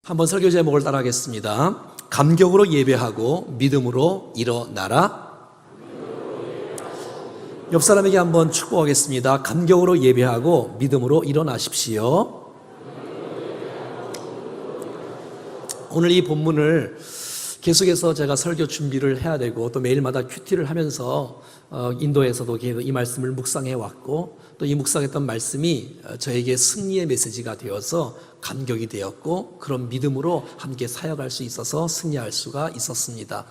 한번 설교 제목을 따라하겠습니다. 감격으로 예배하고 믿음으로 일어나라. 옆 사람에게 한번 축복하겠습니다. 감격으로 예배하고 믿음으로 일어나십시오. 오늘 이 본문을 계속해서 제가 설교 준비를 해야 되고 또 매일마다 큐티를 하면서 인도에서도 이 말씀을 묵상해 왔고 또 이 묵상했던 말씀이 저에게 승리의 메시지가 되어서 감격이 되었고 그런 믿음으로 함께 사역할 수 있어서 승리할 수가 있었습니다.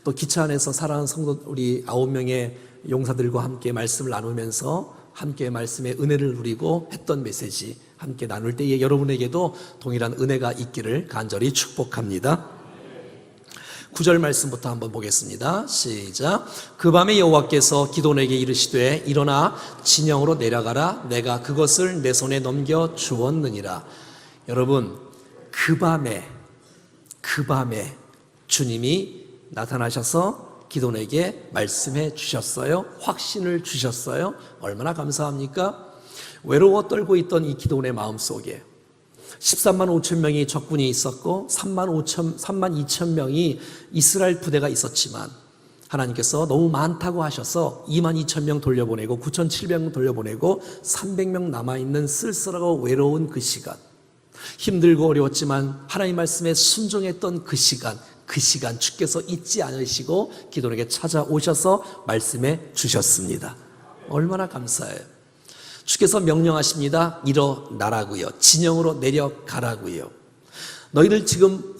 또 기차 안에서 사랑하는 성도 우리 9명의 용사들과 함께 말씀을 나누면서 함께 말씀의 은혜를 누리고 했던 메시지 함께 나눌 때에 여러분에게도 동일한 은혜가 있기를 간절히 축복합니다. 9절 말씀부터 한번 보겠습니다. 시작. 그 밤에 여호와께서 기드온에게 이르시되 일어나 진영으로 내려가라. 내가 그것을 내 손에 넘겨 주었느니라. 여러분, 그 밤에 주님이 나타나셔서 기드온에게 말씀해 주셨어요. 확신을 주셨어요. 얼마나 감사합니까? 외로워 떨고 있던 이 기드온의 마음속에 13만 5천 명이 적군이 있었고 3만 2천 명이 이스라엘 부대가 있었지만 하나님께서 너무 많다고 하셔서 2만 2천 명 돌려보내고 9,700명 돌려보내고 300명 남아있는 쓸쓸하고 외로운 그 시간, 힘들고 어려웠지만 하나님 말씀에 순종했던 그 시간 주께서 잊지 않으시고 기드온에게 찾아오셔서 말씀해 주셨습니다. 얼마나 감사해요. 주께서 명령하십니다. 일어나라고요. 진영으로 내려가라고요. 너희들 지금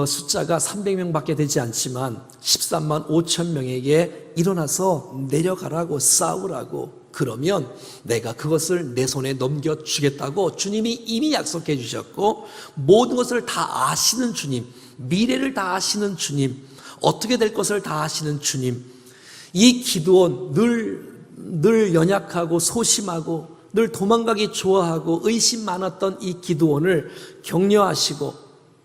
숫자가 300명밖에 되지 않지만 13만 5천 명에게 일어나서 내려가라고 싸우라고 그러면 내가 그것을 내 손에 넘겨주겠다고 주님이 이미 약속해 주셨고 모든 것을 다 아시는 주님, 미래를 다 아시는 주님, 어떻게 될 것을 다 아시는 주님, 이 기드온 늘 연약하고 소심하고 늘 도망가기 좋아하고 의심 많았던 이 기드온을 격려하시고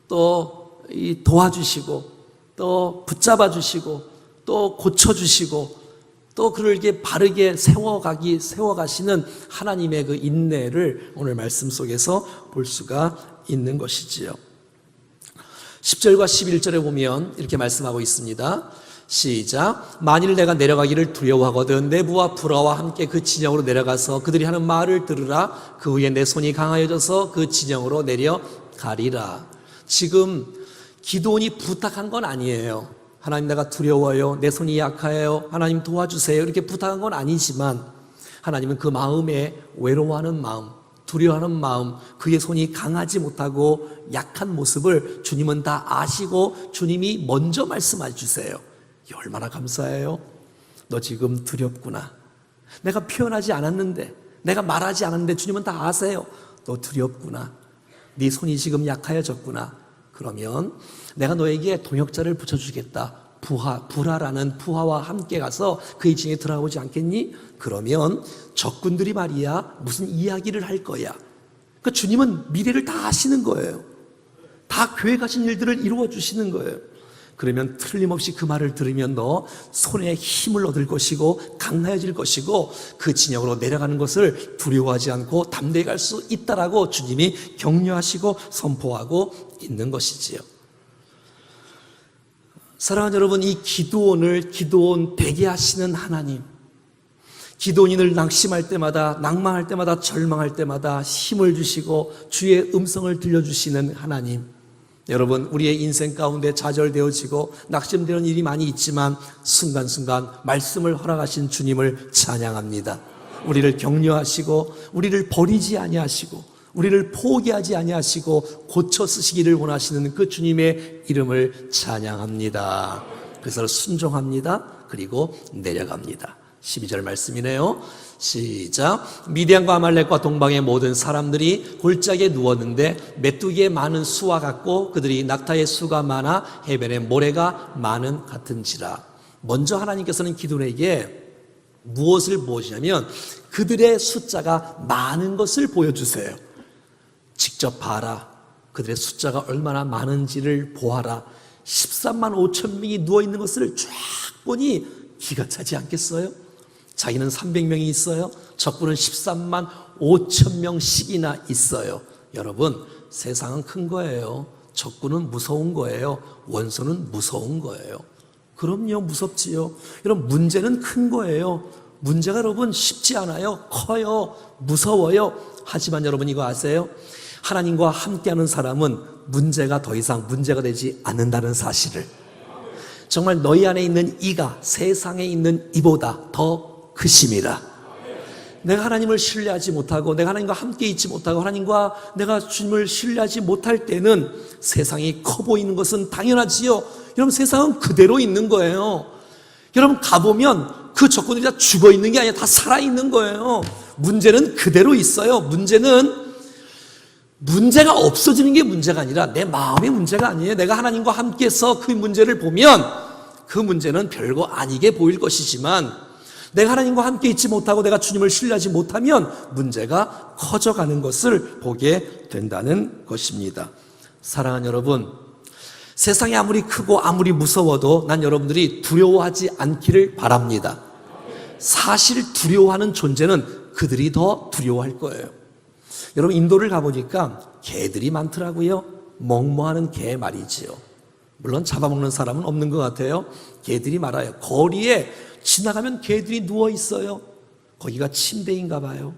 또 도와주시고 또 붙잡아 주시고 또 고쳐주시고 또 그를 이렇게 바르게 세워가시는 하나님의 그 인내를 오늘 말씀 속에서 볼 수가 있는 것이지요. 10절과 11절에 보면 이렇게 말씀하고 있습니다. 시작. 만일 내가 내려가기를 두려워하거든 내부와 불화와 함께 그 진영으로 내려가서 그들이 하는 말을 들으라. 그 후에 내 손이 강하여져서 그 진영으로 내려가리라. 지금 기드온이 부탁한 건 아니에요. 하나님 내가 두려워요. 내 손이 약해요. 하나님 도와주세요. 이렇게 부탁한 건 아니지만 하나님은 그 마음에 외로워하는 마음, 두려워하는 마음, 그의 손이 강하지 못하고 약한 모습을 주님은 다 아시고 주님이 먼저 말씀해 주세요. 얼마나 감사해요. 너 지금 두렵구나. 내가 표현하지 않았는데, 내가 말하지 않았는데 주님은 다 아세요. 너 두렵구나. 네 손이 지금 약하여졌구나. 그러면 내가 너에게 동역자를 붙여주겠다. 불화라는 부하와 함께 가서 그의 진에 들어가지 않겠니? 그러면 적군들이 말이야 무슨 이야기를 할 거야. 그러니까 주님은 미래를 다 아시는 거예요. 다 계획하신 일들을 이루어 주시는 거예요. 그러면 틀림없이 그 말을 들으면 너 손에 힘을 얻을 것이고 강해질 것이고 그 진영으로 내려가는 것을 두려워하지 않고 담대히 갈 수 있다라고 주님이 격려하시고 선포하고 있는 것이지요. 사랑하는 여러분, 이 기드온 되게 하시는 하나님, 기드온이 늘 낙심할 때마다 낭망할 때마다 절망할 때마다 힘을 주시고 주의 음성을 들려주시는 하나님, 여러분 우리의 인생 가운데 좌절되어지고 낙심되는 일이 많이 있지만 순간순간 말씀을 허락하신 주님을 찬양합니다. 우리를 격려하시고 우리를 버리지 아니하시고 우리를 포기하지 아니하시고 고쳐 쓰시기를 원하시는 그 주님의 이름을 찬양합니다. 그래서 순종합니다. 그리고 내려갑니다. 12절 말씀이네요. 시작. 미디안과 아말렉과 동방의 모든 사람들이 골짜기에 누웠는데 메뚜기의 많은 수와 같고 그들이 낙타의 수가 많아 해변의 모래가 많은 같은지라. 먼저 하나님께서는 기드온에게 무엇을 보시냐면 그들의 숫자가 많은 것을 보여주세요. 직접 봐라. 그들의 숫자가 얼마나 많은지를 보아라. 13만 5천 명이 누워있는 것을 쫙 보니 기가 차지 않겠어요? 자기는 300명이 있어요. 적군은 13만 5천 명씩이나 있어요. 여러분, 세상은 큰 거예요. 적군은 무서운 거예요. 원수는 무서운 거예요. 그럼요, 무섭지요. 여러분, 문제는 큰 거예요. 문제가 여러분 쉽지 않아요. 커요. 무서워요. 하지만 여러분 이거 아세요? 하나님과 함께하는 사람은 문제가 더 이상 문제가 되지 않는다는 사실을. 정말 너희 안에 있는 이가 세상에 있는 이보다 더 크심이라. 내가 하나님을 신뢰하지 못하고 내가 하나님과 함께 있지 못하고 하나님과 내가 주님을 신뢰하지 못할 때는 세상이 커 보이는 것은 당연하지요. 여러분, 세상은 그대로 있는 거예요. 여러분, 가보면 그 적군들이 다 죽어 있는 게 아니라 다 살아 있는 거예요. 문제는 그대로 있어요. 문제가 없어지는 게 문제가 아니라 내 마음의 문제가 아니에요. 내가 하나님과 함께해서 그 문제를 보면 그 문제는 별거 아니게 보일 것이지만 내가 하나님과 함께 있지 못하고 내가 주님을 신뢰하지 못하면 문제가 커져가는 것을 보게 된다는 것입니다. 사랑하는 여러분, 세상이 아무리 크고 아무리 무서워도 난 여러분들이 두려워하지 않기를 바랍니다. 사실 두려워하는 존재는 그들이 더 두려워할 거예요. 여러분, 인도를 가보니까 개들이 많더라고요. 먹먹하는 개 말이지요. 물론 잡아먹는 사람은 없는 것 같아요. 개들이 많아요. 거리에 지나가면 개들이 누워 있어요. 거기가 침대인가 봐요.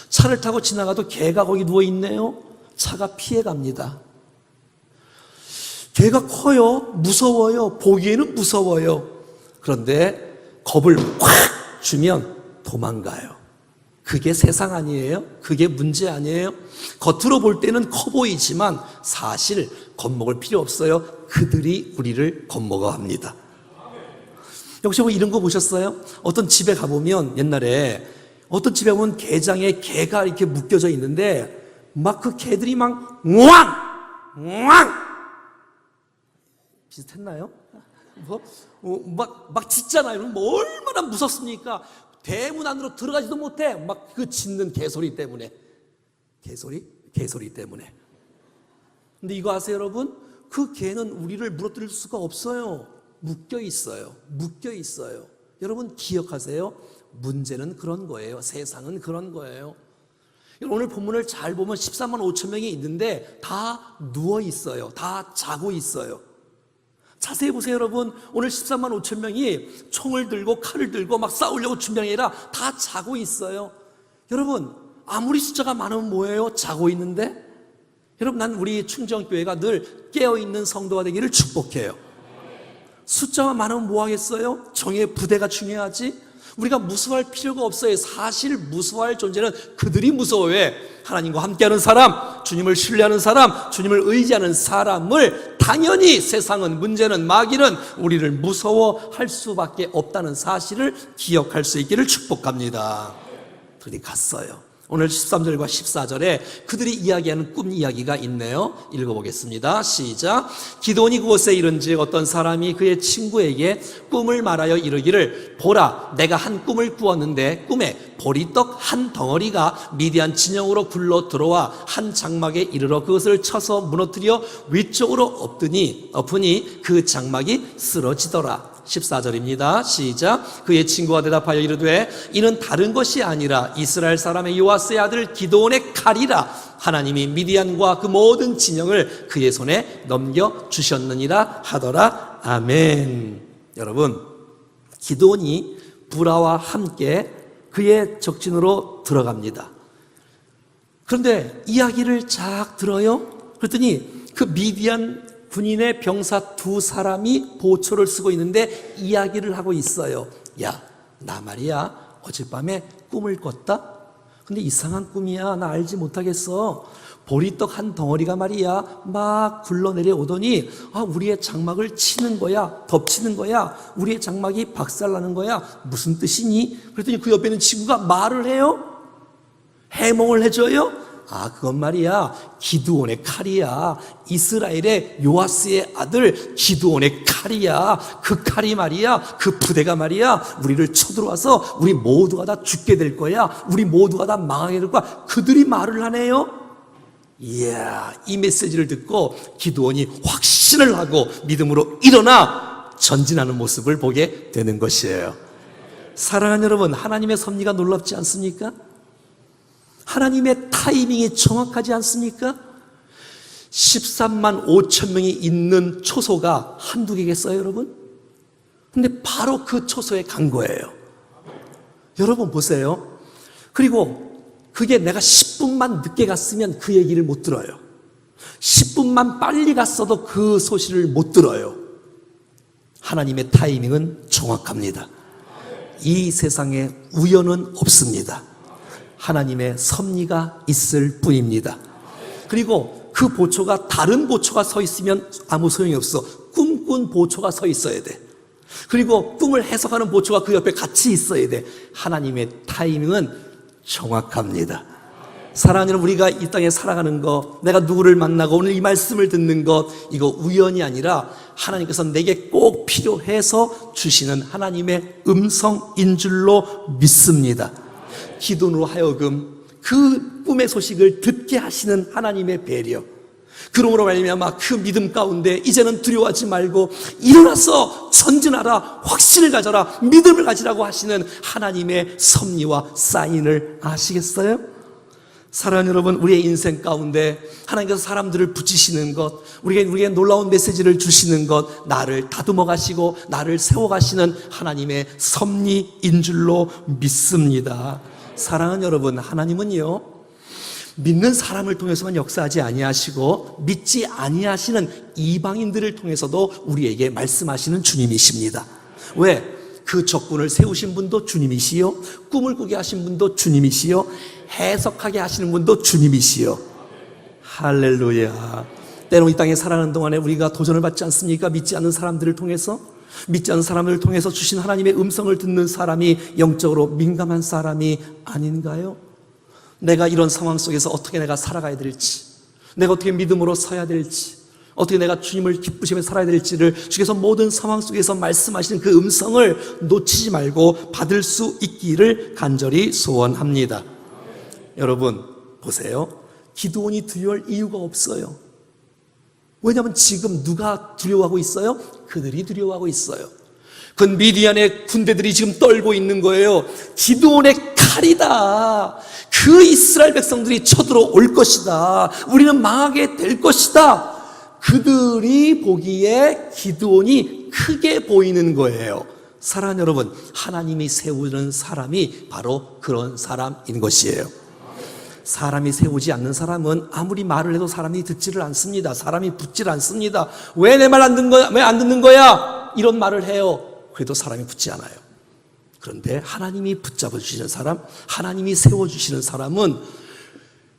차를 타고 지나가도 개가 거기 누워 있네요. 차가 피해 갑니다. 개가 커요. 무서워요. 보기에는 무서워요. 그런데 겁을 확 주면 도망가요. 그게 세상 아니에요? 그게 문제 아니에요? 겉으로 볼 때는 커 보이지만 사실 겁먹을 필요 없어요. 그들이 우리를 겁먹어 합니다. 혹시 뭐 이런 거 보셨어요? 어떤 집에 가보면 옛날에 어떤 집에 보면 게장에 개가 이렇게 묶여져 있는데 막 그 개들이 막 우왕! 우왕! 비슷했나요? 막 짖잖아요. 뭐 얼마나 무섭습니까? 대문 안으로 들어가지도 못해. 막 그 짖는 개소리 때문에. 개소리 때문에. 근데 이거 아세요, 여러분? 그 개는 우리를 무너뜨릴 수가 없어요. 묶여 있어요. 여러분 기억하세요. 문제는 그런 거예요. 세상은 그런 거예요. 오늘 본문을 잘 보면 13만 5천 명이 있는데 다 누워 있어요. 다 자고 있어요. 자세히 보세요, 여러분. 오늘 13만 5천 명이 총을 들고 칼을 들고 막 싸우려고 준비한 게 아니라 다 자고 있어요. 여러분, 아무리 숫자가 많으면 뭐예요? 자고 있는데? 여러분, 난 우리 충정교회가 늘 깨어있는 성도가 되기를 축복해요. 숫자가 많으면 뭐 하겠어요? 정의 부대가 중요하지? 우리가 무서워할 필요가 없어요. 사실 무서워할 존재는 그들이 무서워해. 하나님과 함께하는 사람, 주님을 신뢰하는 사람, 주님을 의지하는 사람을 당연히 세상은, 문제는, 마귀는 우리를 무서워할 수밖에 없다는 사실을 기억할 수 있기를 축복합니다. 그들이 갔어요. 오늘 13절과 14절에 그들이 이야기하는 꿈 이야기가 있네요. 읽어보겠습니다. 시작. 기드온이 그곳에 이른즉 어떤 사람이 그의 친구에게 꿈을 말하여 이르기를, 보라, 내가 한 꿈을 꾸었는데 꿈에 보리떡 한 덩어리가 미디안 진영으로 굴러 들어와 한 장막에 이르러 그것을 쳐서 무너뜨려 위쪽으로 엎으니 그 장막이 쓰러지더라. 14절입니다. 시작. 그의 친구가 대답하여 이르되 이는 다른 것이 아니라 이스라엘 사람의 요아스의 아들 기드온의 칼이라. 하나님이 미디안과 그 모든 진영을 그의 손에 넘겨주셨느니라 하더라. 아멘. 여러분, 기드온이 부라와 함께 그의 적진으로 들어갑니다. 그런데 이야기를 쫙 들어요. 그랬더니 그 미디안 군인의 병사 두 사람이 보초를 쓰고 있는데 이야기를 하고 있어요. 야, 나 말이야 어젯밤에 꿈을 꿨다? 근데 이상한 꿈이야. 나 알지 못하겠어. 보리떡 한 덩어리가 말이야 막 굴러내려 오더니 우리의 장막을 치는 거야. 덮치는 거야. 우리의 장막이 박살나는 거야. 무슨 뜻이니? 그랬더니 그 옆에 있는 친구가 말을 해요. 해몽을 해줘요. 그건 말이야 기드온의 칼이야. 이스라엘의 요아스의 아들 기드온의 칼이야. 그 칼이 말이야, 그 부대가 말이야 우리를 쳐들어와서 우리 모두가 다 죽게 될 거야. 우리 모두가 다 망하게 될 거야. 그들이 말을 하네요. 이야, 이 메시지를 듣고 기드온이 확신을 하고 믿음으로 일어나 전진하는 모습을 보게 되는 것이에요. 사랑하는 여러분, 하나님의 섭리가 놀랍지 않습니까? 하나님의 타이밍이 정확하지 않습니까? 13만 5천 명이 있는 초소가 한두 개겠어요, 여러분? 근데 바로 그 초소에 간 거예요. 여러분 보세요. 그리고 그게 내가 10분만 늦게 갔으면 그 얘기를 못 들어요. 10분만 빨리 갔어도 그 소식을 못 들어요. 하나님의 타이밍은 정확합니다. 이 세상에 우연은 없습니다. 하나님의 섭리가 있을 뿐입니다. 그리고 그 보초가 다른 보초가 서 있으면 아무 소용이 없어. 꿈꾼 보초가 서 있어야 돼. 그리고 꿈을 해석하는 보초가 그 옆에 같이 있어야 돼. 하나님의 타이밍은 정확합니다. 사랑하는 여러분, 우리가 이 땅에 살아가는 것, 내가 누구를 만나고 오늘 이 말씀을 듣는 것, 이거 우연이 아니라 하나님께서 내게 꼭 필요해서 주시는 하나님의 음성인 줄로 믿습니다. 기도로 하여금 그 꿈의 소식을 듣게 하시는 하나님의 배려, 그러므로 말미암아 그 믿음 가운데 이제는 두려워하지 말고 일어나서 전진하라, 확신을 가져라, 믿음을 가지라고 하시는 하나님의 섭리와 사인을 아시겠어요? 사랑하는 여러분, 우리의 인생 가운데 하나님께서 사람들을 붙이시는 것, 우리에게 놀라운 메시지를 주시는 것, 나를 다듬어 가시고 나를 세워 가시는 하나님의 섭리인 줄로 믿습니다. 사랑하는 여러분, 하나님은요, 믿는 사람을 통해서만 역사하지 아니하시고 믿지 아니하시는 이방인들을 통해서도 우리에게 말씀하시는 주님이십니다. 왜? 그 적군을 세우신 분도 주님이시요, 꿈을 꾸게 하신 분도 주님이시요, 해석하게 하시는 분도 주님이시요. 할렐루야. 때로 이 땅에 살아가는 동안에 우리가 도전을 받지 않습니까? 믿지 않는 사람들을 통해서, 믿지 않는 사람들을 통해서 주신 하나님의 음성을 듣는 사람이 영적으로 민감한 사람이 아닌가요? 내가 이런 상황 속에서 어떻게 내가 살아가야 될지, 내가 어떻게 믿음으로 서야 될지, 어떻게 내가 주님을 기쁘시며 살아야 될지를 주께서 모든 상황 속에서 말씀하시는 그 음성을 놓치지 말고 받을 수 있기를 간절히 소원합니다. 여러분 보세요. 기드온이 두려워할 이유가 없어요. 왜냐하면 지금 누가 두려워하고 있어요? 그들이 두려워하고 있어요. 그 미디안의 군대들이 지금 떨고 있는 거예요. 기드온의 칼이다. 그 이스라엘 백성들이 쳐들어올 것이다. 우리는 망하게 될 것이다. 그들이 보기에 기드온이 크게 보이는 거예요. 사랑하는 여러분, 하나님이 세우는 사람이 바로 그런 사람인 것이에요. 사람이 세우지 않는 사람은 아무리 말을 해도 사람이 듣지를 않습니다. 사람이 붙질 않습니다. 왜 내 말 안 듣는 거야? 왜 안 듣는 거야? 이런 말을 해요. 그래도 사람이 붙지 않아요. 그런데 하나님이 붙잡아 주시는 사람, 하나님이 세워주시는 사람은,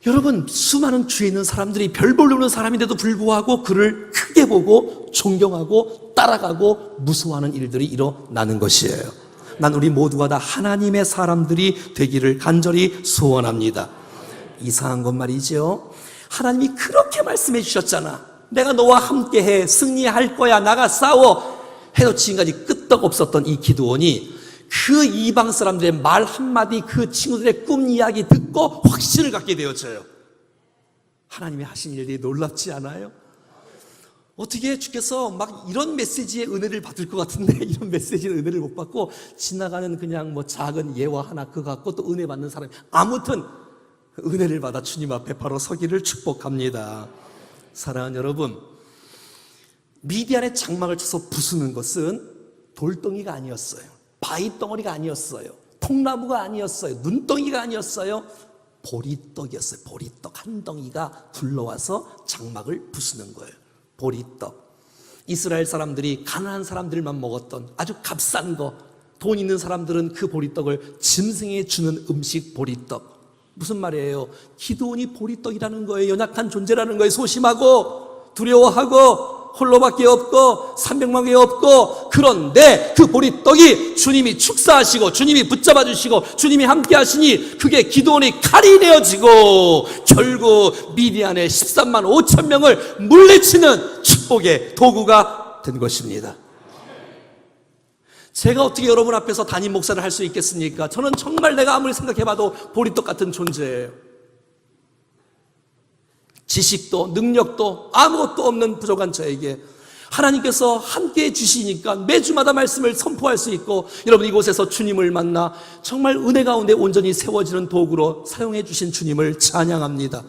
여러분, 수많은 주위에 있는 사람들이 별 보려는 사람인데도 불구하고 그를 크게 보고 존경하고 따라가고 무서워하는 일들이 일어나는 것이에요. 난 우리 모두가 다 하나님의 사람들이 되기를 간절히 소원합니다. 이상한 건 말이죠, 하나님이 그렇게 말씀해 주셨잖아. 내가 너와 함께해, 승리할 거야, 나가 싸워 해도 지금까지 끄떡없었던 이 기드온이 그 이방 사람들의 말 한마디, 그 친구들의 꿈 이야기 듣고 확신을 갖게 되었어요. 하나님이 하신 일이 놀랍지 않아요? 어떻게 주께서 막 이런 메시지의 은혜를 받을 것 같은데 이런 메시지의 은혜를 못 받고 지나가는 그냥 뭐 작은 예화 하나 그거 갖고 또 은혜 받는 사람이, 아무튼 은혜를 받아 주님 앞에 바로 서기를 축복합니다. 사랑하는 여러분, 미디안의 장막을 쳐서 부수는 것은 돌덩이가 아니었어요. 바위덩어리가 아니었어요. 통나무가 아니었어요. 눈덩이가 아니었어요. 보리떡이었어요. 보리떡 한 덩이가 굴러와서 장막을 부수는 거예요. 보리떡. 이스라엘 사람들이 가난한 사람들만 먹었던 아주 값싼 거, 돈 있는 사람들은 그 보리떡을 짐승에 주는 음식 보리떡. 무슨 말이에요? 기드온이 보리떡이라는 거예요. 연약한 존재라는 거예요. 소심하고 두려워하고 홀로밖에 없고 300만 개 없고, 그런데 그 보리떡이 주님이 축사하시고 주님이 붙잡아 주시고 주님이 함께 하시니 그게 기드온의 칼이 되어지고 결국 미디안의 13만 5천 명을 물리치는 축복의 도구가 된 것입니다. 제가 어떻게 여러분 앞에서 담임 목사를 할 수 있겠습니까? 저는 정말 내가 아무리 생각해봐도 보리떡 같은 존재예요. 지식도 능력도 아무것도 없는 부족한 저에게 하나님께서 함께해 주시니까 매주마다 말씀을 선포할 수 있고, 여러분 이곳에서 주님을 만나 정말 은혜 가운데 온전히 세워지는 도구로 사용해 주신 주님을 찬양합니다.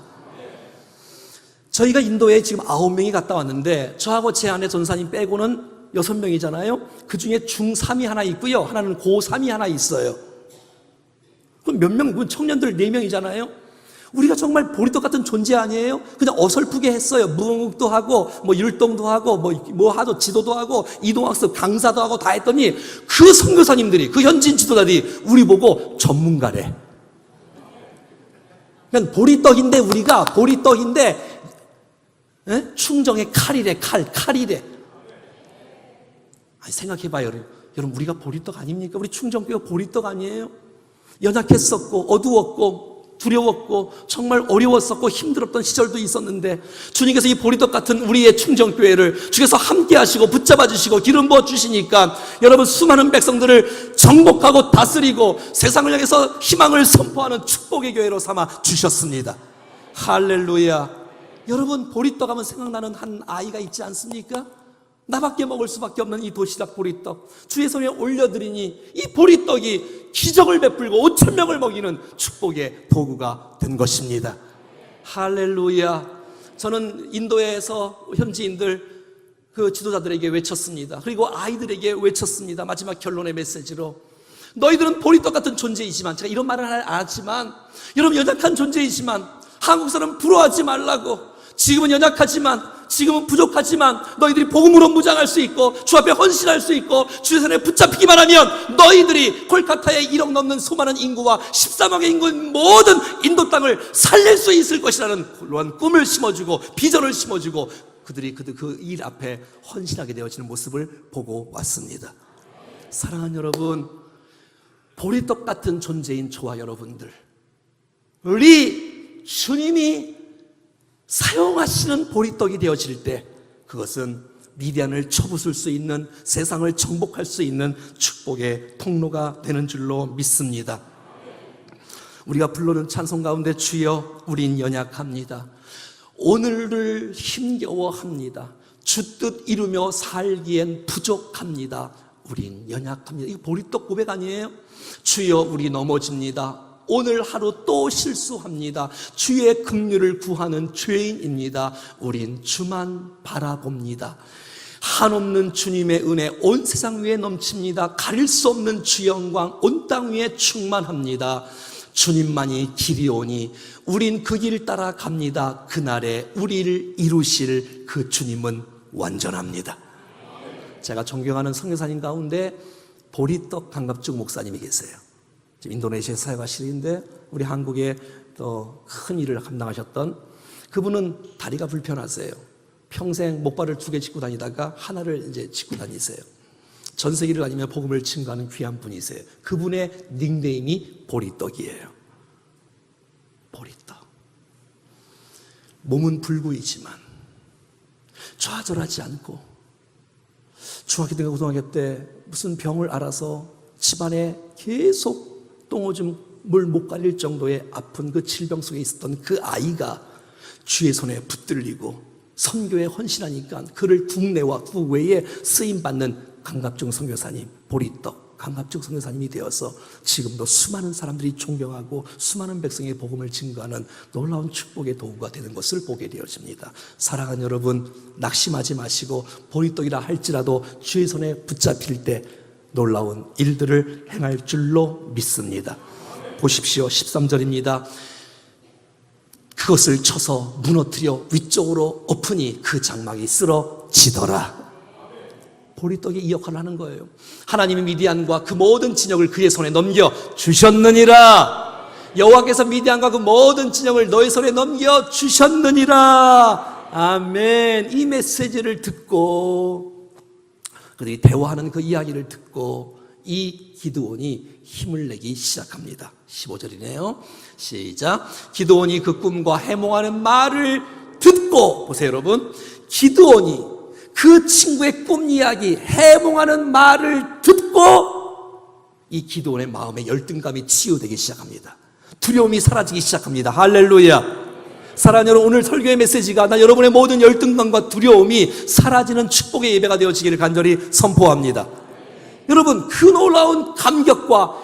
저희가 인도에 지금 9명이 갔다 왔는데 저하고 제 아내 전사님 빼고는 6명이잖아요. 그 중에 중3이 하나 있고요. 하나는 고3이 하나 있어요. 그럼 몇 명, 청년들 4명이잖아요. 우리가 정말 보리떡 같은 존재 아니에요? 그냥 어설프게 했어요. 무궁도 하고, 율동도 하고, 뭐 하도 지도도 하고, 이동학습 강사도 하고 다 했더니 그 선교사님들이, 그 현지인 지도자들이 우리 보고 전문가래. 그냥 보리떡인데 우리가 보리떡인데, 충정의 칼이래, 칼이래. 아니, 생각해봐요, 여러분. 우리가 보리떡 아닙니까? 우리 충정교회가 보리떡 아니에요? 연약했었고, 어두웠고, 두려웠고 정말 어려웠었고 힘들었던 시절도 있었는데 주님께서 이 보리떡 같은 우리의 충정교회를 주께서 함께 하시고 붙잡아 주시고 기름 부어 주시니까 여러분 수많은 백성들을 정복하고 다스리고 세상을 향해서 희망을 선포하는 축복의 교회로 삼아 주셨습니다. 할렐루야. 여러분 보리떡 하면 생각나는 한 아이가 있지 않습니까? 나밖에 먹을 수밖에 없는 이 도시락 보리떡 주의 손에 올려드리니 이 보리떡이 기적을 베풀고 5,000명을 먹이는 축복의 도구가 된 것입니다. 할렐루야. 저는 인도에서 현지인들 그 지도자들에게 외쳤습니다. 그리고 아이들에게 외쳤습니다. 마지막 결론의 메시지로 너희들은 보리떡 같은 존재이지만, 제가 이런 말을 안 하지만 여러분 연약한 존재이지만 한국 사람 부러워하지 말라고. 지금은 연약하지만, 지금은 부족하지만 너희들이 복음으로 무장할 수 있고 주 앞에 헌신할 수 있고 주의 손에 붙잡히기만 하면 너희들이 콜카타의 1억 넘는 수많은 인구와 13억의 인구인 모든 인도 땅을 살릴 수 있을 것이라는 그러한 꿈을 심어주고 비전을 심어주고 그들이 그 일 앞에 헌신하게 되어지는 모습을 보고 왔습니다. 사랑하는 여러분, 보리떡 같은 존재인 저와 여러분들, 우리 주님이 사용하시는 보리떡이 되어질 때 그것은 미디안을 쳐부술 수 있는, 세상을 정복할 수 있는 축복의 통로가 되는 줄로 믿습니다. 우리가 부르는 찬송 가운데 주여 우린 연약합니다. 오늘을 힘겨워합니다. 주 뜻 이루며 살기엔 부족합니다. 우린 연약합니다. 이거 보리떡 고백 아니에요? 주여 우리 넘어집니다. 오늘 하루 또 실수합니다. 주의 긍휼을 구하는 죄인입니다. 우린 주만 바라봅니다. 한없는 주님의 은혜 온 세상 위에 넘칩니다. 가릴 수 없는 주 영광 온 땅 위에 충만합니다. 주님만이 길이오니 우린 그 길 따라 갑니다. 그날에 우리를 이루실 그 주님은 완전합니다. 제가 존경하는 선교사님 가운데 보리떡 강갑죽 목사님이 계세요. 지금 인도네시아에 사역하시는데 우리 한국에 또 큰 일을 감당하셨던 그분은 다리가 불편하세요. 평생 목발을 2개 짚고 다니다가 하나를 이제 짚고 다니세요. 전 세계를 다니며 복음을 증거하는 귀한 분이세요. 그분의 닉네임이 보리떡이에요. 보리떡. 몸은 불구이지만 좌절하지 않고 중학교 때가 고등학교 때 무슨 병을 앓아서 집안에 계속 똥오줌을 못 가릴 정도의 아픈 그 질병 속에 있었던 그 아이가 주의 손에 붙들리고 선교에 헌신하니까 그를 국내와 국외에 쓰임받는 강갑중 선교사님, 보리떡 강갑중 선교사님이 되어서 지금도 수많은 사람들이 존경하고 수많은 백성의 복음을 증거하는 놀라운 축복의 도구가 되는 것을 보게 되어집니다. 사랑하는 여러분, 낙심하지 마시고 보리떡이라 할지라도 주의 손에 붙잡힐 때 놀라운 일들을 행할 줄로 믿습니다. 보십시오. 13절입니다. 그것을 쳐서 무너뜨려 위쪽으로 엎으니 그 장막이 쓰러지더라. 보리떡이 이 역할을 하는 거예요. 하나님이 미디안과 그 모든 진영을 그의 손에 넘겨 주셨느니라. 여호와께서 미디안과 그 모든 진영을 너의 손에 넘겨 주셨느니라. 아멘. 이 메시지를 듣고 그들이 대화하는 그 이야기를 듣고 이 기드온이 힘을 내기 시작합니다. 15절이네요. 시작. 기드온이 그 꿈과 해몽하는 말을 듣고, 보세요 여러분, 기드온이 그 친구의 꿈 이야기, 해몽하는 말을 듣고 이 기드온의 마음에 열등감이 치유되기 시작합니다. 두려움이 사라지기 시작합니다. 할렐루야. 사랑하는 여러분, 오늘 설교의 메시지가 나 여러분의 모든 열등감과 두려움이 사라지는 축복의 예배가 되어지기를 간절히 선포합니다. 여러분, 그 놀라운 감격과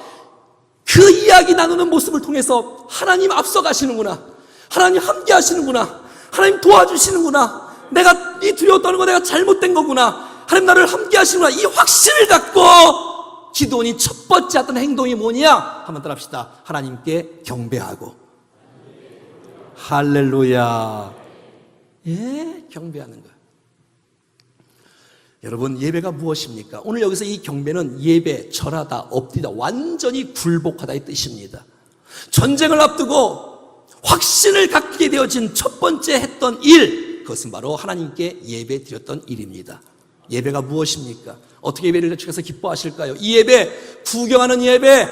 그 이야기 나누는 모습을 통해서 하나님 앞서가시는구나, 하나님 함께 하시는구나, 하나님 도와주시는구나. 내가 이 두려워 떠는 거 내가 잘못된 거구나. 하나님 나를 함께 하시는구나. 이 확신을 갖고 기도원이 첫 번째 했던 행동이 뭐냐? 한번 따라합시다. 하나님께 경배하고. 할렐루야. 예, 경배하는 거예요. 여러분, 예배가 무엇입니까? 오늘 여기서 이 경배는 예배, 절하다, 엎드리다, 완전히 굴복하다 이 뜻입니다. 전쟁을 앞두고 확신을 갖게 되어진 첫 번째 했던 일, 그것은 바로 하나님께 예배 드렸던 일입니다. 예배가 무엇입니까? 어떻게 예배를 주께서 기뻐하실까요? 이 예배, 구경하는 예배,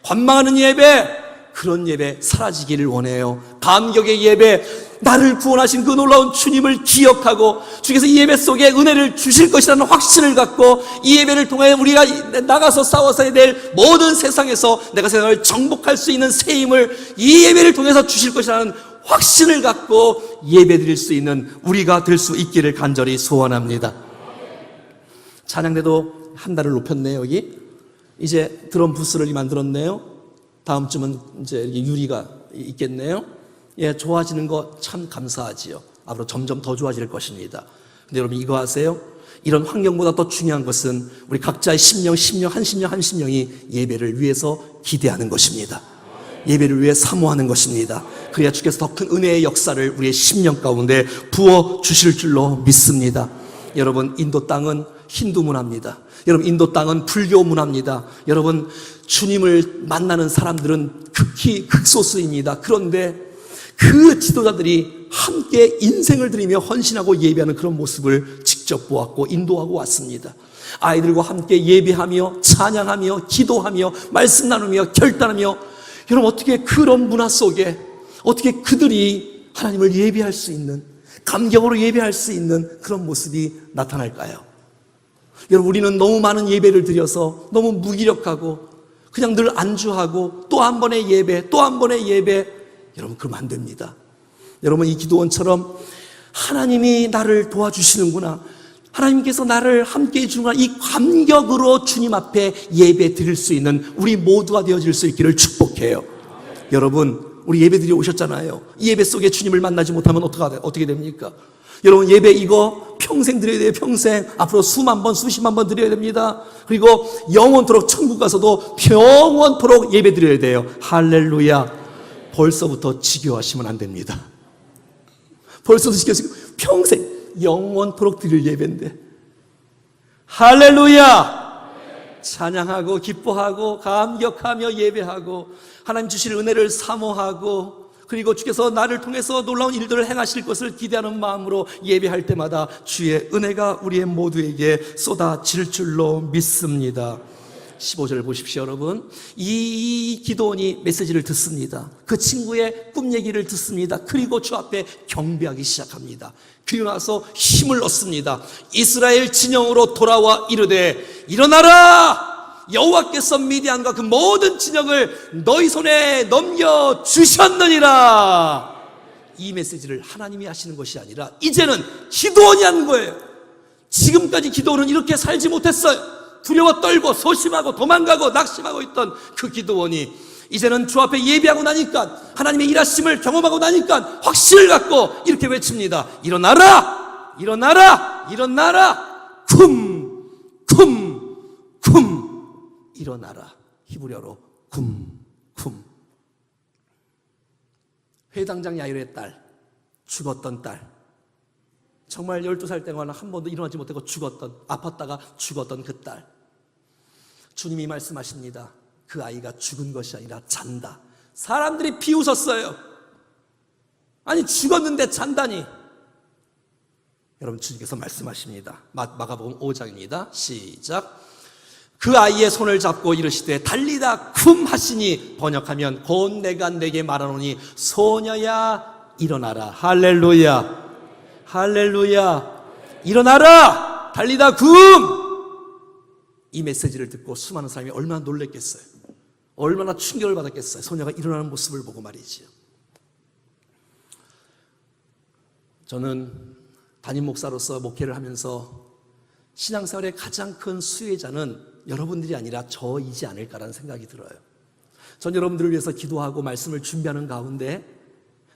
관망하는 예배, 그런 예배 사라지기를 원해요. 감격의 예배, 나를 구원하신 그 놀라운 주님을 기억하고 주께서 이 예배 속에 은혜를 주실 것이라는 확신을 갖고 이 예배를 통해 우리가 나가서 싸워서야 될 모든 세상에서 내가 세상을 정복할 수 있는 새 힘을 이 예배를 통해서 주실 것이라는 확신을 갖고 예배 드릴 수 있는 우리가 될 수 있기를 간절히 소원합니다. 찬양대도 한 달을 높였네요. 여기 이제 드럼 부스를 만들었네요. 다음 주면 이제 유리가 있겠네요. 예, 좋아지는 거 참 감사하지요. 앞으로 점점 더 좋아질 것입니다. 근데 여러분 이거 아세요? 이런 환경보다 더 중요한 것은 우리 각자의 심령 한 심령이 예배를 위해서 기대하는 것입니다. 예배를 위해 사모하는 것입니다. 그래야 주께서 더 큰 은혜의 역사를 우리의 심령 가운데 부어 주실 줄로 믿습니다. 여러분, 인도 땅은 힌두 문화입니다. 여러분, 인도 땅은 불교 문화입니다. 여러분, 주님을 만나는 사람들은 극히 극소수입니다. 그런데 그 지도자들이 함께 인생을 드리며 헌신하고 예배하는 그런 모습을 직접 보았고 인도하고 왔습니다. 아이들과 함께 예배하며 찬양하며 기도하며 말씀 나누며 결단하며, 여러분 어떻게 그런 문화 속에 어떻게 그들이 하나님을 예배할 수 있는, 감격으로 예배할 수 있는 그런 모습이 나타날까요? 여러분, 우리는 너무 많은 예배를 드려서 너무 무기력하고 그냥 늘 안주하고 또 한 번의 예배, 또 한 번의 예배, 여러분 그러면 안 됩니다. 여러분, 이 기도원처럼 하나님이 나를 도와주시는구나, 하나님께서 나를 함께 해주는구나, 이 감격으로 주님 앞에 예배 드릴 수 있는 우리 모두가 되어질 수 있기를 축복해요. 여러분, 우리 예배 드려 오셨잖아요. 이 예배 속에 주님을 만나지 못하면 어떻게 됩니까? 여러분, 예배 이거 평생 드려야 돼요. 평생. 앞으로 수만 번, 수십만 번 드려야 됩니다. 그리고 영원토록 천국 가서도 영원토록 예배 드려야 돼요. 할렐루야. 벌써부터 지겨워하시면 안 됩니다. 벌써부터 지겨우시고 평생 영원토록 드릴 예배인데, 할렐루야. 찬양하고 기뻐하고 감격하며 예배하고 하나님 주실 은혜를 사모하고, 그리고 주께서 나를 통해서 놀라운 일들을 행하실 것을 기대하는 마음으로 예배할 때마다 주의 은혜가 우리의 모두에게 쏟아질 줄로 믿습니다. 15절 보십시오. 여러분, 이 기도원이 메시지를 듣습니다. 그 친구의 꿈 얘기를 듣습니다. 그리고 주 앞에 경배하기 시작합니다. 그리고 나서 힘을 얻습니다. 이스라엘 진영으로 돌아와 이르되 일어나라, 여호와께서 미디안과 그 모든 진영을 너희 손에 넘겨주셨느니라. 이 메시지를 하나님이 하시는 것이 아니라 이제는 기도원이 하는 거예요. 지금까지 기도원은 이렇게 살지 못했어요. 두려워 떨고 소심하고 도망가고 낙심하고 있던 그 기도원이 이제는 주 앞에 예배하고 나니까, 하나님의 일하심을 경험하고 나니까 확신을 갖고 이렇게 외칩니다. 일어나라, 일어나라, 일어나라, 쿰, 쿰, 쿰. 일어나라. 히브리어로 쿰, 쿰. 회당장 야일의 딸, 죽었던 딸, 정말 12살 때만 한 번도 일어나지 못하고 죽었던, 아팠다가 죽었던 그 딸. 주님이 말씀하십니다. 그 아이가 죽은 것이 아니라 잔다. 사람들이 비웃었어요. 아니, 죽었는데 잔다니. 여러분, 주님께서 말씀하십니다. 마가복음 5장입니다. 시작. 그 아이의 손을 잡고 이르시되 달리다 쿰 하시니, 번역하면 곧 내가 내게 말하노니 소녀야 일어나라. 할렐루야. 할렐루야. 일어나라, 달리다 굼. 이 메시지를 듣고 수많은 사람이 얼마나 놀랬겠어요. 얼마나 충격을 받았겠어요. 소녀가 일어나는 모습을 보고 말이지요. 저는 담임 목사로서 목회를 하면서 신앙생활의 가장 큰 수혜자는 여러분들이 아니라 저이지 않을까라는 생각이 들어요. 전 여러분들을 위해서 기도하고 말씀을 준비하는 가운데,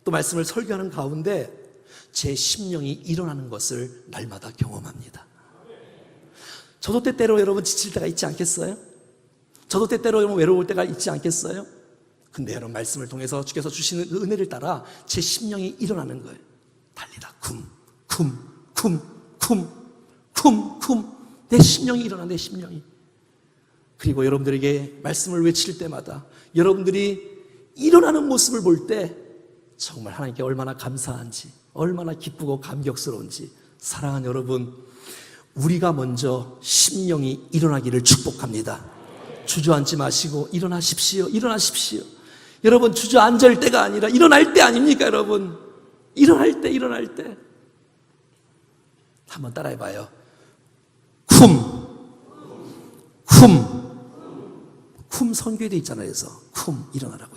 또 말씀을 설교하는 가운데 제 심령이 일어나는 것을 날마다 경험합니다. 저도 때때로 여러분 지칠 때가 있지 않겠어요? 저도 때때로 여러분 외로울 때가 있지 않겠어요? 근데 여러분 말씀을 통해서 주께서 주시는 그 은혜를 따라 제 심령이 일어나는 거예요. 달리다 쿰 내 심령이 일어나, 내 심령이. 그리고 여러분들에게 말씀을 외칠 때마다 여러분들이 일어나는 모습을 볼 때 정말 하나님께 얼마나 감사한지, 얼마나 기쁘고 감격스러운지. 사랑하는 여러분, 우리가 먼저 심령이 일어나기를 축복합니다. 주저앉지 마시고 일어나십시오. 일어나십시오. 여러분, 주저앉을 때가 아니라 일어날 때 아닙니까, 여러분? 일어날 때. 한번 따라해봐요. 쿰 선교에도 있잖아요. 그래서 일어나라고.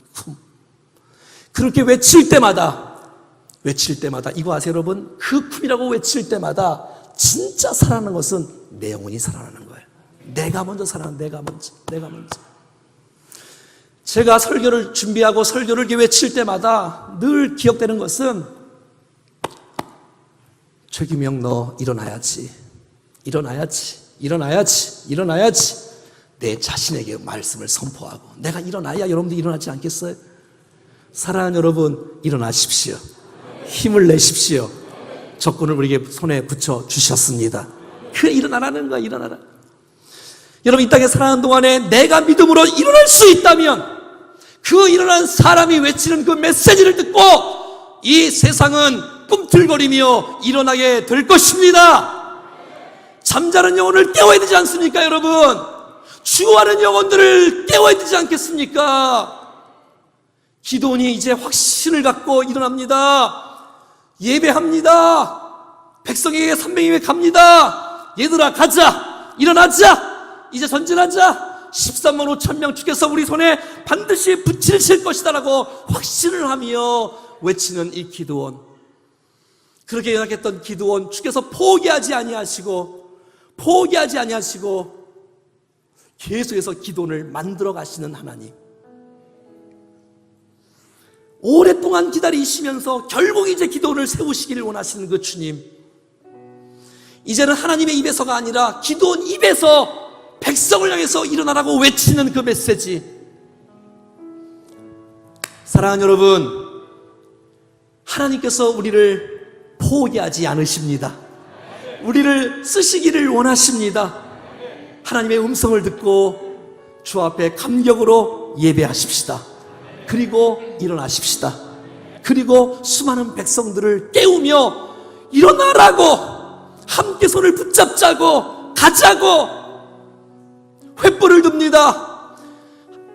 그렇게 외칠 때마다 이거 아세요, 여러분? 그 쿰이라고 외칠 때마다 진짜 살아나는 것은 내 영혼이 살아나는 거예요. 내가 먼저 살아나. 내가 먼저. 제가 설교를 준비하고 설교를 이렇게 외칠 때마다 늘 기억되는 것은, 최규명 너 일어나야지. 내 자신에게 말씀을 선포하고 내가 일어나야 여러분들 일어나지 않겠어요? 사랑하는 여러분, 일어나십시오. 힘을 내십시오. 적군을 우리에게 손에 붙여 주셨습니다. 일어나라는 거야. 일어나라. 여러분, 이 땅에 살아가는 동안에 내가 믿음으로 일어날 수 있다면 그 일어난 사람이 외치는 그 메시지를 듣고 이 세상은 꿈틀거리며 일어나게 될 것입니다. 잠자는 영혼을 깨워야 되지 않습니까, 여러분? 죽어가는 영혼들을 깨워야 되지 않겠습니까? 기도원이 이제 확신을 갖고 일어납니다. 예배합니다. 백성에게 300명에 갑니다. 얘들아, 가자. 일어나자. 이제 전진하자. 13만 5천 명 주께서 우리 손에 반드시 붙이실 것이다 라고 확신을 하며 외치는 이 기도원. 그렇게 연약했던 기도원, 주께서 포기하지 아니하시고 계속해서 기도원을 만들어 가시는 하나님. 오랫동안 기다리시면서 결국 이제 기도원을 세우시기를 원하시는 그 주님. 이제는 하나님의 입에서가 아니라 기도원 입에서 백성을 향해서 일어나라고 외치는 그 메시지. 사랑하는 여러분, 하나님께서 우리를 포기하지 않으십니다. 우리를 쓰시기를 원하십니다. 하나님의 음성을 듣고 주 앞에 감격으로 예배하십시다. 그리고 일어나십시다. 그리고 수많은 백성들을 깨우며 일어나라고, 함께 손을 붙잡자고, 가자고 횃불을 듭니다.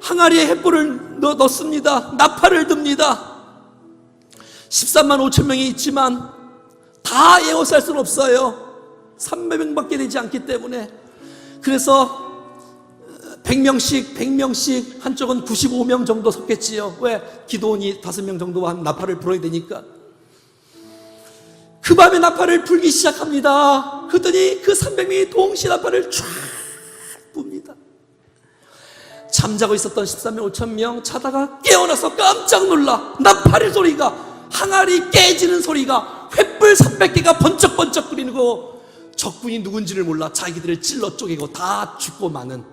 항아리에 횃불을 넣습니다. 나팔을 듭니다. 13만 5천 명이 있지만 다 에워쌀 수는 없어요. 300명밖에 되지 않기 때문에. 그래서 100명씩 한쪽은 95명 정도 섰겠지요. 왜? 기도원이 5명 정도 한 나팔을 불어야 되니까. 그 밤에 나팔을 불기 시작합니다. 그랬더니 그 300명이 동시에 나팔을 쫙 붑니다. 잠자고 있었던 13명 5천 명 자다가 깨어나서 깜짝 놀라. 나팔의 소리가, 항아리 깨지는 소리가, 횃불 300개가 번쩍번쩍 끓이고 적군이 누군지를 몰라 자기들을 찔러 쪼개고 다 죽고 마는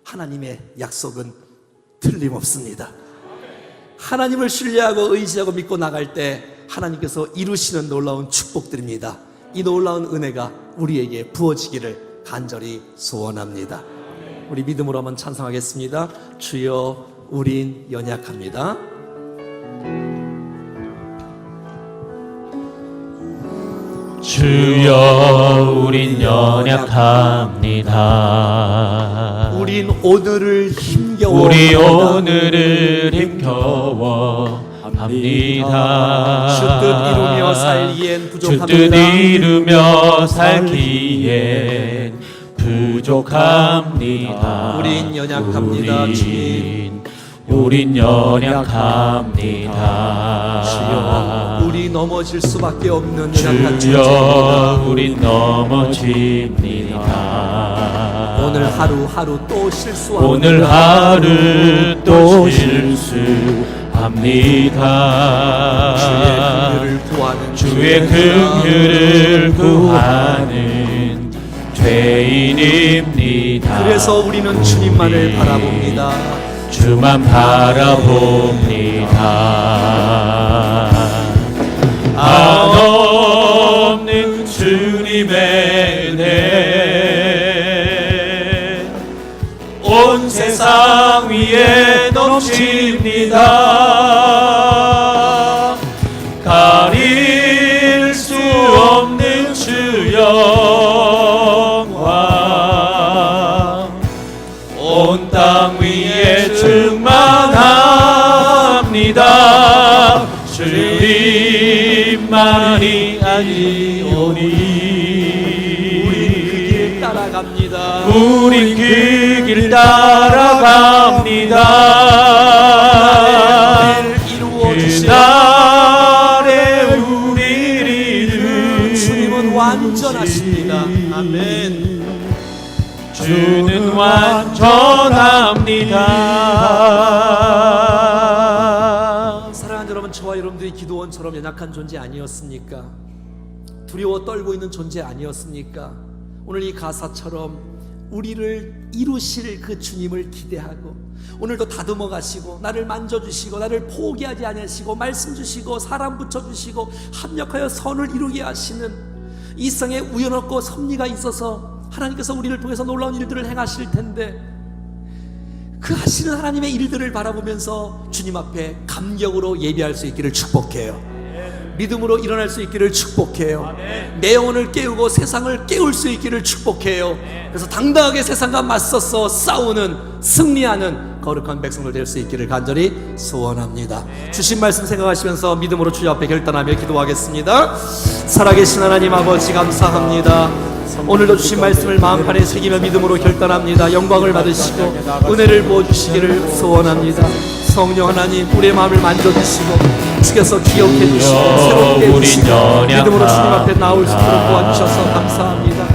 하나님의 약속은 틀림없습니다. 하나님을 신뢰하고 의지하고 믿고 나갈 때 하나님께서 이루시는 놀라운 축복들입니다. 이 놀라운 은혜가 우리에게 부어지기를 간절히 소원합니다. 우리 믿음으로 한번 찬송하겠습니다. 주여 우린 연약합니다. 주여 우린 연약합니다. 우린 오늘을 힘겨워 우리 오늘을 힘겨워 합니다. 주 뜻 이루며 살기엔 부족합니다. 주 뜻 이루며 살기엔 부족합니다. 우린 연약합니다. 우린 연약합니다. 주여 우리 넘어질 수밖에 없는 연약한 주여 존재입니다. 우린 넘어집니다. 오늘 하루 또 실수하고 오늘 하루 또 실수합니다. 주의 긍휼을 구하는 죄인입니다. 그래서 우리는 주님만을 바라봅니다. 주만 바라봅니다. 한없는 주님의 은혜 온 세상 위에 넘칩니다. 가릴 수 없는 주 영광 온 땅 위에 충만합니다. 주님만이 아니오니 우린 그 길 따라갑니다. 그날에 우리를 이루어 주님은 완전하십니다. 아멘. 주는 완전합니다. 사랑하는 여러분, 저와 여러분들이 기도원처럼 연약한 존재 아니었습니까? 두려워 떨고 있는 존재 아니었습니까? 오늘 이 가사처럼 우리를 이루실 그 주님을 기대하고 오늘도 다듬어 가시고 나를 만져주시고 나를 포기하지 않으시고 말씀 주시고 사람 붙여주시고 합력하여 선을 이루게 하시는 이 세상에 우연 없고 섭리가 있어서 하나님께서 우리를 통해서 놀라운 일들을 행하실 텐데 그 하시는 하나님의 일들을 바라보면서 주님 앞에 감격으로 예배할 수 있기를 축복해요. 믿음으로 일어날 수 있기를 축복해요. 내 영혼을 깨우고 세상을 깨울 수 있기를 축복해요. 그래서 당당하게 세상과 맞서서 싸우는 승리하는 거룩한 백성들 될 수 있기를 간절히 소원합니다. 주신 말씀 생각하시면서 믿음으로 주님 앞에 결단하며 기도하겠습니다. 살아계신 하나님 아버지 감사합니다. 오늘도 주신 말씀을 마음판에 새기며 믿음으로 결단합니다. 영광을 받으시고 은혜를 부어주시기를 소원합니다. 성령 하나님, 우리의 마음을 만져주시고 주께서 기억해 주시고 새롭게 해주시고 믿음으로 주님 앞에 나올 수 있도록 도와주셔서 감사합니다.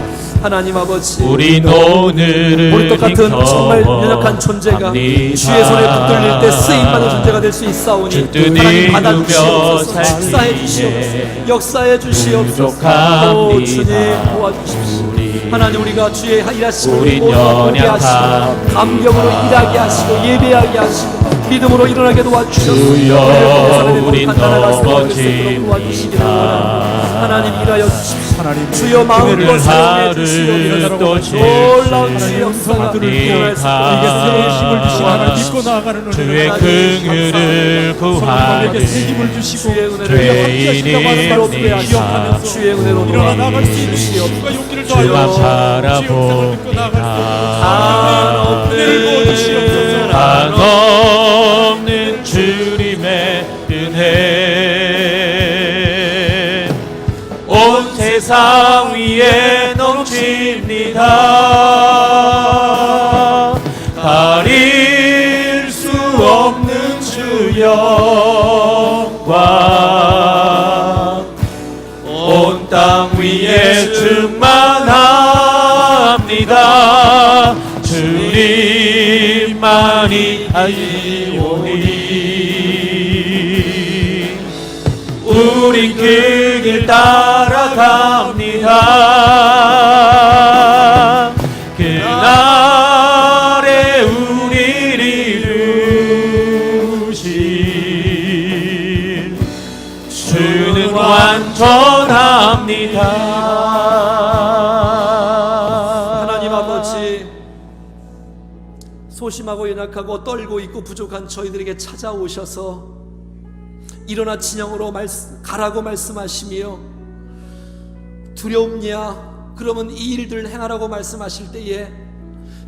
하나님 아버지, 우린 오늘을 우리 똑같은 정말 연약한 존재가 주의 손에 붙들릴 때 쓰임받는 존재가 될 수 있사오니 하나님 받아주시옵소서. 축사해 주시옵소서. 역사해 주시옵소서. 오 주님 도와주십시오. 하나님, 우리가 주의 일하심을 보게 하시고 감격으로 일하게 하시고 예배하게 하시고 믿음으로 일어나게 도와주셔서 우린 넘어집니다. 하나님 일하여 주십시오. 주여 마음으로 사용해 주시옵소서. 놀라운 주의 역사가 일어날 수 있도록 힘을 주시고 하나님 믿고 나아가는 주의 긍휼을 구하는 죄인입니다. 주의 은혜로 일어나 나갈 수 있는 주여 주만 바라봅니다. 한없는 주님의 은혜 온 세상 위에 넘칩니다. 가릴 수 없는 주 영광 온 땅 위에 충만합니다. 주님만이 아니오니 우린 그 길 따라갑니다. 그날에 우리를 이루실 주는 완전합니다. 하나님 아버지, 소심하고 연약하고 떨고 있고 부족한 저희들에게 찾아오셔서 일어나 진영으로 가라고 말씀하시며 두렵냐? 그러면 이 일들 행하라고 말씀하실 때에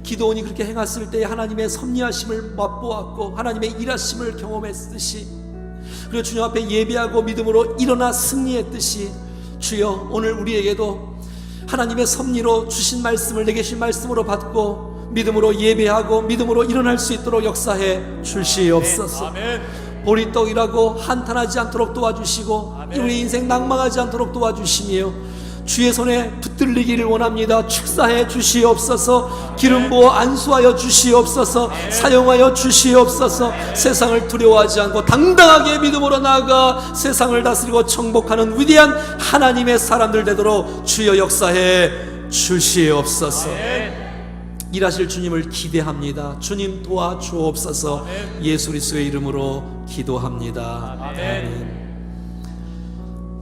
기도원이 그렇게 행했을 때에 하나님의 섭리하심을 맛보았고 하나님의 일하심을 경험했듯이 그리고 주님 앞에 예배하고 믿음으로 일어나 승리했듯이 주여 오늘 우리에게도 하나님의 섭리로 주신 말씀을 내게 주신 말씀으로 받고 믿음으로 예배하고 믿음으로 일어날 수 있도록 역사해 주시옵소서. 보리떡이라고 한탄하지 않도록 도와주시고 우리 인생 낭망하지 않도록 도와주시며 주의 손에 붙들리기를 원합니다. 축사해 주시옵소서. 기름 부어 안수하여 주시옵소서. 사용하여 주시옵소서. 세상을 두려워하지 않고 당당하게 믿음으로 나아가 세상을 다스리고 정복하는 위대한 하나님의 사람들 되도록 주여 역사해 주시옵소서. 일하실 주님을 기대합니다. 주님 도와주옵소서. 예수 그리스도의 이름으로 기도합니다. 아멘.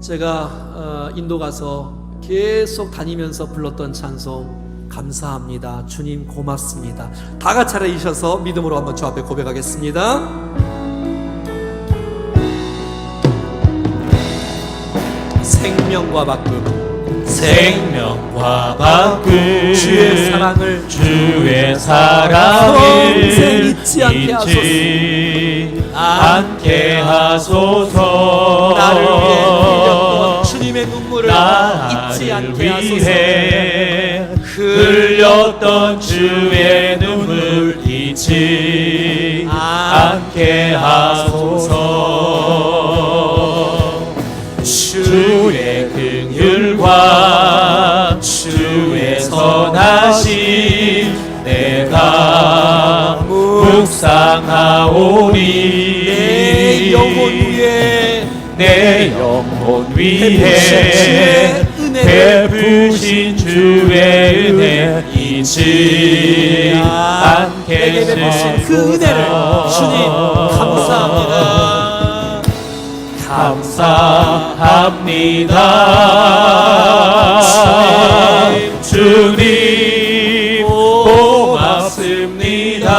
제가 인도 가서 계속 다니면서 불렀던 찬송 감사합니다. 주님 고맙습니다. 다 같이 차려주셔서 믿음으로 한번 주 앞에 고백하겠습니다. 생명과 바꿈 생명과 바꿈 주의 사랑을 주의 사랑을 평생 잊지 않게 하소서. 나를 위해 흘렸던 주님의 눈물을 잊지 나를 않게 하소서. 위해 흘렸던 주의 눈물 잊지 않게 하소서. 주의 긍휼과 주의 선하심 내가 묵상하오니 내 영혼 위에 베푸신 주의 은혜 잊지 않게 내게 베푸신 그 은혜를 주님 감사합니다. 감사합니다. 주님 고맙습니다.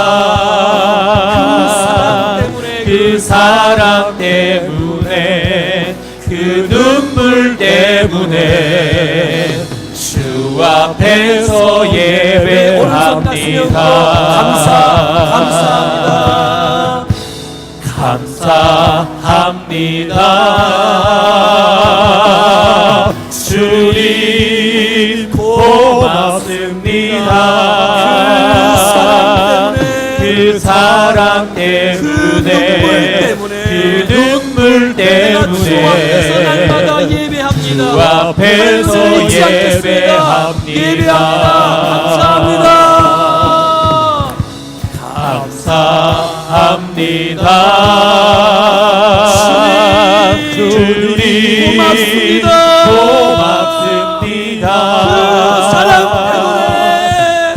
그 사랑 때문에 그 눈물 때문에 주 앞에서 예배합니다. 감사합니다. 감사합니다. 주님 고맙습니다. 그 사랑 때문에 그 눈물 때문에 주 앞에서 날마다 예배합니다. 주 앞에서 예배합니다. 감사합니다. 주님 고맙습니다.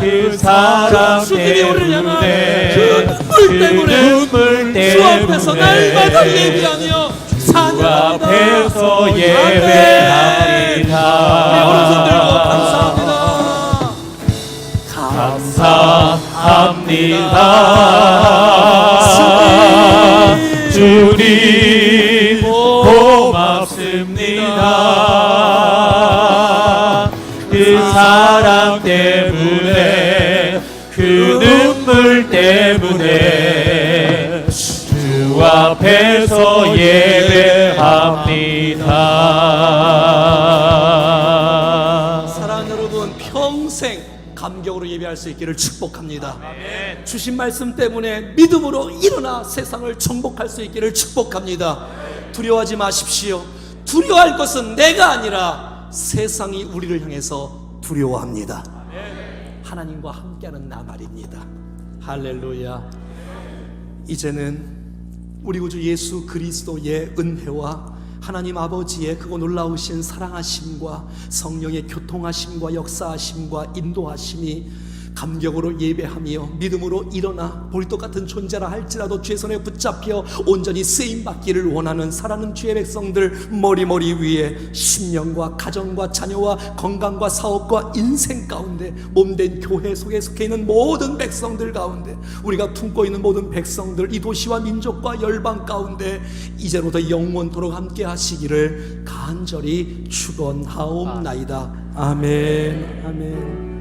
그 사랑 때문에 그 눈물 때문에 주 앞에서 날마다 예배하며 주 앞에서 예배합니다. 감사합니다. 주님 고맙습니다. 그 사랑 때문에 그 눈물 때문에 주 앞에서 예배합니다. 사랑하는 여러분, 평생 감격으로 예배할 수 있기를 축복합니다. 아멘. 주신 말씀 때문에 믿음으로 일어나 세상을 정복할 수 있기를 축복합니다. 두려워하지 마십시오. 두려워할 것은 내가 아니라 세상이 우리를 향해서 두려워합니다. 하나님과 함께하는 나 말입니다. 할렐루야. 이제는 우리 구주 예수 그리스도의 은혜와 하나님 아버지의 그거 놀라우신 사랑하심과 성령의 교통하심과 역사하심과 인도하심이 감격으로 예배하며 믿음으로 일어나 볼떡 같은 존재라 할지라도 주의 손에 붙잡혀 온전히 쓰임받기를 원하는 사랑하는 주의 백성들 머리 위에 신령과 가정과 자녀와 건강과 사업과 인생 가운데 몸된 교회 속에 속해 있는 모든 백성들 가운데 우리가 품고 있는 모든 백성들 이 도시와 민족과 열방 가운데 이제로부터 영원토록 함께 하시기를 간절히 축원하옵나이다. 아멘. 아멘.